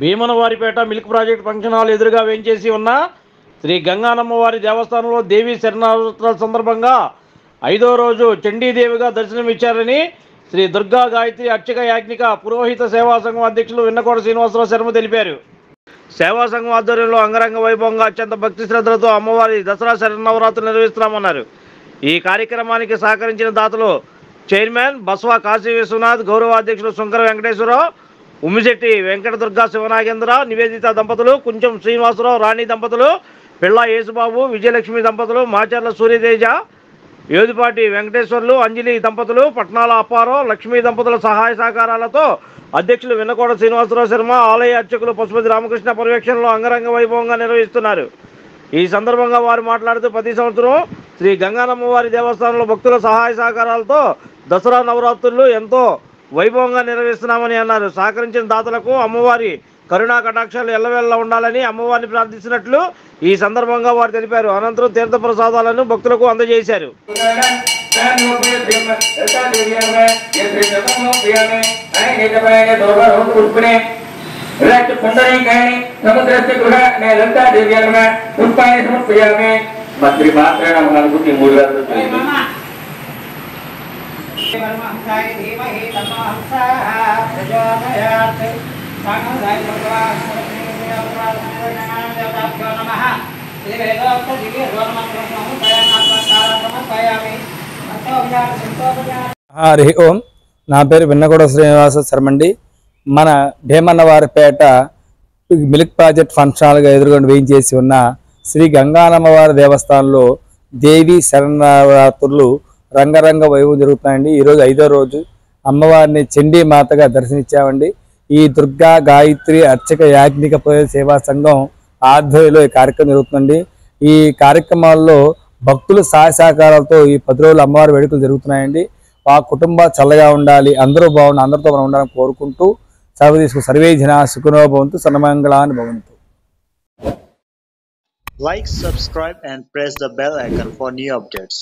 భీమనవారిపేట milk project function hall ఎదురుగా వేంచేసి ఉన్న శ్రీ గంగానమ్మవారి దేవస్థానంలో దేవీ శరణవరాత్రుల సందర్భంగా 5వ రోజు చండీదేవిగా దర్శనమిచ్చారని శ్రీ దుర్గా గాయత్రి అర్చక యాజ్ఞిక పురోహిత సేవా సంఘం అధ్యక్షులు విన్నకోట శ్రీనివాసరావు శర్మ తెలిపారు. సేవా సంఘం ఆధ్వర్యంలో అంగరంగ వైభవంగా అత్యంత భక్తి శ్రద్ధలతో అమ్మవారి దసరా శరణవరాత్రులు నిర్వహిస్తున్నామన్నారు. ఈ కార్యక్రమానికి సహకరించిన దాతలు చైర్మన్ బస్వా కాశీ విశ్వనాథ్, గౌరవ అధ్యక్షులు శంకర వెంకటేశ్వరరావు, ఉమ్మిశెట్టి వెంకట దుర్గా శివనాగేంద్ర, నివేదిత దంపతులు, కుంచెం శ్రీనివాసరావు రాణి దంపతులు, పిళ్ళ యేసుబాబు విజయలక్ష్మి దంపతులు, మాచర్ల సూర్యతేజ, యోధిపాటి వెంకటేశ్వర్లు, అంజలి దంపతులు, పట్నాల అప్పారావు, లక్ష్మీ దంపతుల సహాయ సహకారాలతో అధ్యక్షులు విన్నకోట శ్రీనివాసరావు శర్మ, ఆలయ అర్చకులు పశుపతి రామకృష్ణ పర్యవేక్షణలో అంగరంగ వైభవంగా నిర్వహిస్తున్నారు. ఈ సందర్భంగా వారు మాట్లాడుతూ ప్రతి సంవత్సరం శ్రీ గంగానమ్మవారి దేవస్థానంలో భక్తుల సహాయ సహకారాలతో దసరా నవరాత్రులు ఎంతో వైభవంగా నిర్వహిస్తున్నామని అన్నారు. సహకరించిన దాతలకు అమ్మవారి కరుణా కటాక్షాలు ఎల్లవేళలా ఉండాలని అమ్మవారిని ప్రార్థిస్తున్నట్లు ఈ సందర్భంగా వారు తెలిపారు. అనంతరం తీర్థ ప్రసాదాలను భక్తులకు అందజేశారు. హరి ఓం. నా పేరు విన్నకోట శ్రీనివాస శర్మండి. మన భీమన్నవారిపేట మిల్క్ ప్రాజెక్ట్ ఫంక్షన్ హాల్గా ఎదురుగా వేయించేసి ఉన్న శ్రీ గంగానమ్మవారి దేవస్థానంలో దేవీ శరణవరాత్రులు రంగరంగ వైభవం జరుగుతున్నాయండి. ఈరోజు 5వ రోజు అమ్మవారిని చండీ మాతగా దర్శనించామండి. ఈ దుర్గా గాయత్రి అర్చక యాజ్ఞిక సేవా సంఘం ఆధ్వర్యంలో ఈ కార్యక్రమం జరుగుతుందండి. ఈ కార్యక్రమాల్లో భక్తుల సహాయ సహకారాలతో ఈ 10 రోజులు అమ్మవారి వేడుకలు జరుగుతున్నాయండి. ఆ కుటుంబం చల్లగా ఉండాలి, అందరూ బాగుండాలి, అందరితో మనం ఉండాలని కోరుకుంటూ సర్వే జనా సుఖినో భవంతు, సన్మంగళాని భవంతు. Like, subscribe and press the bell icon for new updates.